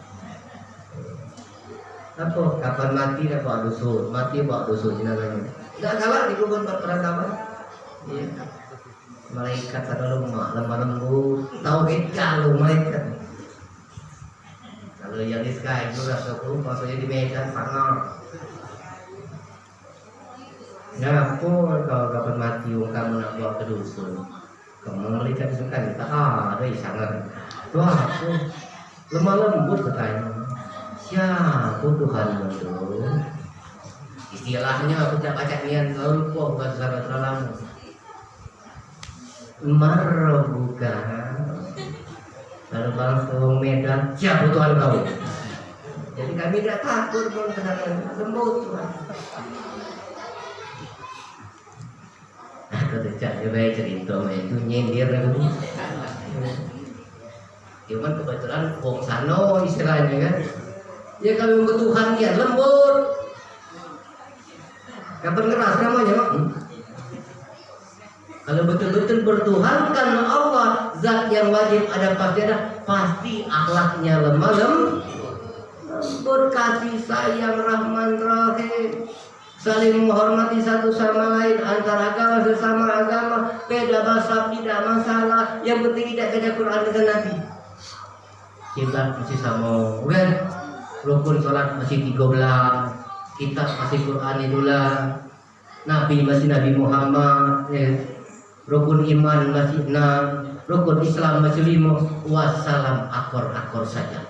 Apa? Kapan mati dah bawa dusun, mati bawa dusun jenazahnya. Tidak kalah dikubur peradaban. Iya. Malaikat ada lemah lembut, tauhid kalau malaikat. Kalau yang di sky itu rasaku, maksudnya di Medan sangat. Ya apa kalau kapan mati kamu nak bawa ke dusun? Kamu malaikat disukai, tak ada sangat. Tuh aku lemah lembut katanya. Siapa Tuhan itu? Istilahnya aku tak baca niat lalu kok bahasa lama. Marbuka. Lalu bang ke Medan, siapa Tuhan kau? Jadi kami tidak takut pun kenangan lembut Tuhan. Aku tidak coba cerita itu nyindir aku. Cuman kebetulan Wong Sano istilahnya kan. Ya kami membutuhkan dia lembut. Kapan keras namanya mak? Kalau betul-betul bertuhankan Allah, zat yang wajib ada pasti akhlaknya lemah lembut, kasih sayang, rahman rahim, saling menghormati satu sama lain antara agama sesama agama, beda bahasa tidak masalah, yang penting tidak beda Quran dengan Nabi. Kita masih sama, kan? Rukun sholat masih 13, kitab masih Quran itulah, Nabi masih Nabi Muhammad, ya. Rukun iman masih 6, rukun Islam masih 5, wassalam akor saja.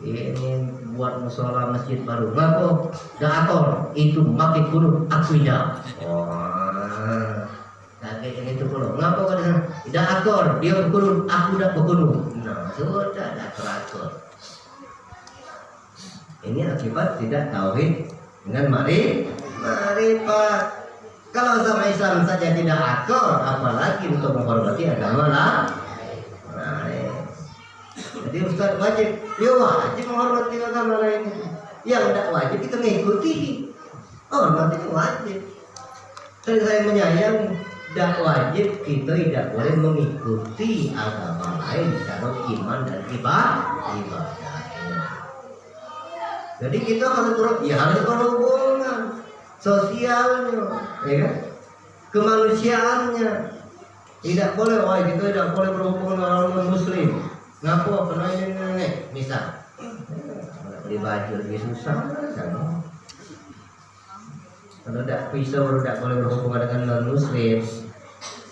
Ini buat musola masjid baru, ngapa? Dah akor, itu makin kudu akidah. Wah, kaget ini tu pula. Ngapa kau dah? Dah akor, dia kudu aku dah berkudu. Nah, sudah dah teratur. Ini akibat tidak tauhid dengan marifat. Kalau sama Islam saja tidak akor, apalagi untuk menghormati agama lah. Nah, jadi Ustaz wajib, dia wajib menghormati agama lain. Yang tidak wajib kita mengikuti. Hormati wajib. Tapi saya menyayang, tidak wajib kita tidak boleh mengikuti agama lain secara iman dan ibadah. Jadi kita harus berhubungan sosialnya, ya kan? Kemanusiaannya. Tidak boleh, kita tidak boleh berhubungan dengan orang non-muslim. Ngapa? Karena ini, misal beli baju lebih susah kan? Kalau tidak pisau tidak boleh berhubungan dengan non-muslim.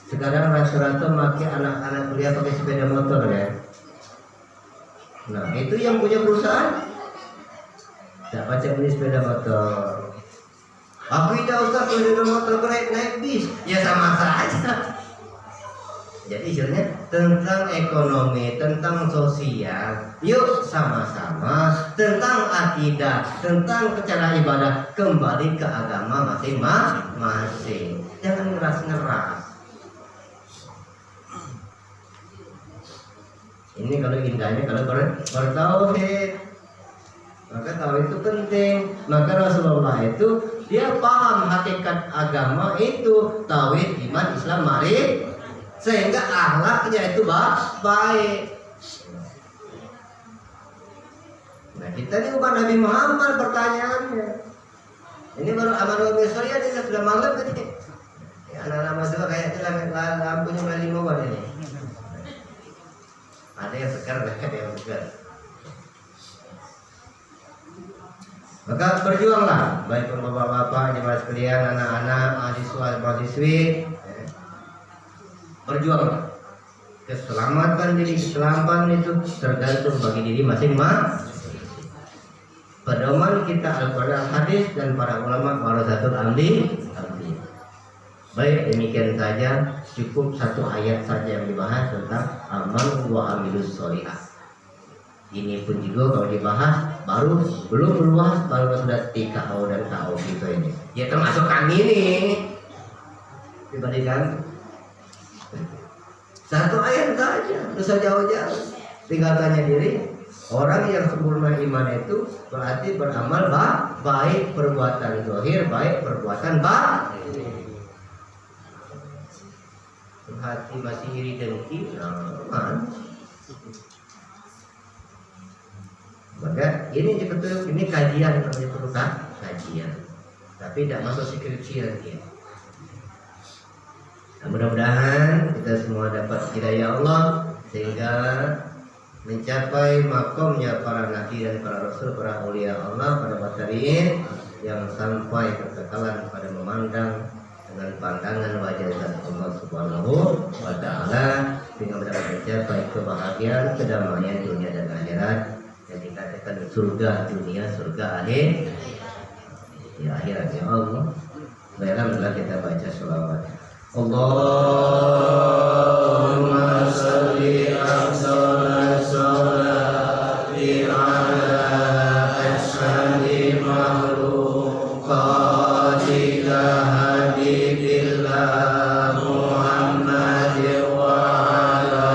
Sekarang rata-rata pakai anak-anak kuliah pakai sepeda motor ya. Nah itu yang punya perusahaan tidak baca beli sepeda motor. Aku tidak usah beli sepeda motor naik bis, ya sama saja. Jadi istilahnya tentang ekonomi, tentang sosial, yuk sama-sama tentang akidah, tentang cara ibadah, kembali ke agama masing-masing. Jangan ngeras-ngeras. Ini kalau indahnya kalau bertauhid, maka tauhid itu penting. Maka Rasulullah itu dia paham hakikat agama itu tauhid, iman, Islam, marifat. Sehingga akhlaknya itu baik. Nah kita ini bukan Nabi Muhammad pertanyaannya. Ini baru amal misalnya ini sudah malam tadi. Ya, anak-anak mahasiswa kayaknya lampunya mulai 5 watt ini. Ada yang segar, ada yang segar. Maka berjuanglah, baik bapak-bapak, jemaah sekalian, anak-anak, mahasiswa-mahasiswi. Berjuang. Keselamatan diri, keselamatan itu tergantung bagi diri masing-masing. Pedoman kita Al-Quran, hadis dan para ulama warasatul amli. Baik, demikian saja. Cukup satu ayat saja yang dibahas tentang amal wa amilus sholihah. Ini pun juga kalau dibahas belum luas, baru sudah TKO dan KO gitu ini. Ya termasuk kami nih. Dibandingkan satu ayat saja, bisa jauh-jauh. Tinggal tanya diri, orang yang sempurna iman itu berarti beramal baik, perbuatan zahir baik, perbuatan batin. Hati masih iri dengki, Maka ini betul, ini kajian, namanya perlu kajian, tapi tidak masuk skripsi lagi. Nah, mudah-mudahan kita semua dapat hidayah Allah sehingga mencapai makomnya para nabi dan para rasul, para aulia Allah pada materi yang sampai kekekalan pada memandang dengan pandangan wajah zat Allah Subhanahu wa taala, sehingga dapat mencapai kebahagiaan, kedamaian dunia dan akhirat yang dikatakan surga dunia, surga akhir ya akhirat ya Allah. Baiklah kita baca sholawat. Allahumma salli afdal sholati ala asyrafil makhluqatika habibillah Muhammad wa ala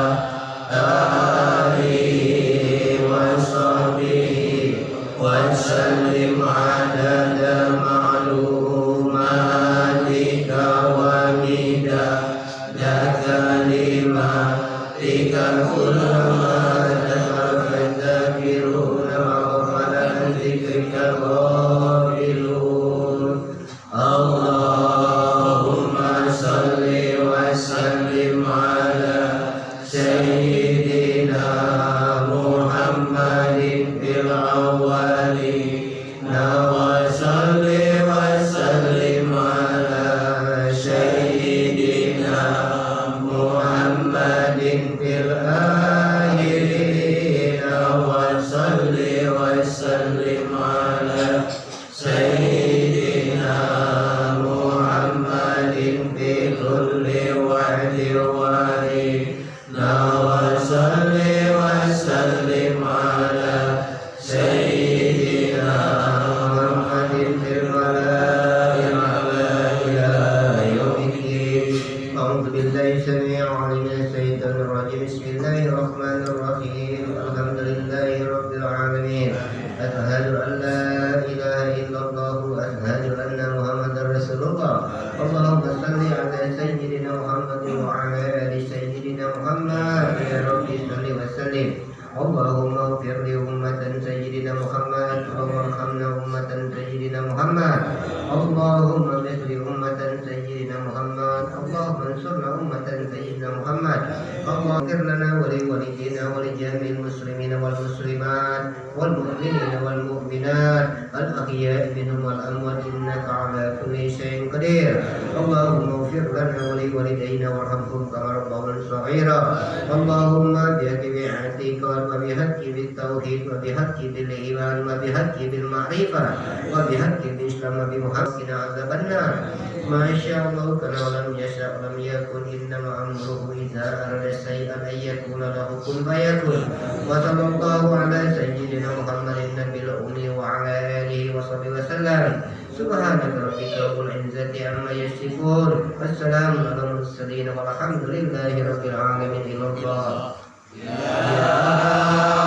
alihi wa sahbihi wa sallim adada ma'lumatika wa midadaka limatika kullama tafakkaruna wa qalan dzikrika ghafilun. Allahumma salli wa sallim ala sayyidina Muhammadin fil awwalin wa salli wa sallim ala sayyidina Muhammadin fil akhirin wa salli wa sallim ala sayyidina Muhammadin fi kulli wa'di wa salli wa sallim ala sayyidina Muhammadin fil mala'i ala ila yaumiddin. A'udzu billahi samii'il 'aliim minash shaitonir rajiim. Bismillahirrahmanir rahiim. Alhamdulillahi rabbil 'alamin. Asyhadu an la ilaha illallah wa asyhadu anna Muhammadar Rasulullah. Allahumma shalli ala sayyidina Muhammad wa ala ali sayyidina Muhammad. Ya Rabbi shalli wa sallim. Allahumma ighfir li ummatan sayyidina Muhammad warhamna ummatan sayyidina Muhammad. Allahumma ighfir li ummatan sayyidina Muhammad. Allahumma ansurna ummatan sayyidina Muhammad. Allahumma ighfir lana wa li walidina wa li jami'il muslimina wal muslimat wal mu'minina wal mu'minat al ahya'i minhum wal amwat innaka ala kulli syai'in qadir. Allahumma ighfir lana wa li walidayna warhamhum kama rabbawna shaghira. Allahumma bihaqqi bi'atika wa bihaqqi bit tauhid wa bihaqqi bil iman wa bihaqqi bil ma'rifah wa bihaqqi bil islam wa bi muhammadin azabannar. Masya Allah kana lam yasha lam yakun innama amruhu idza arada shay'an ay yakuna lahu kun fayakun. Wa sallallahu ala sayyidina Muhammadin nabil ummi wa ala alihi wa sahbihi wa sallam. Subhanaka rabbika rabbil izzati amma yasifun. Wassalamu ala mursalin walhamdulillahi rabbil alamin. Ya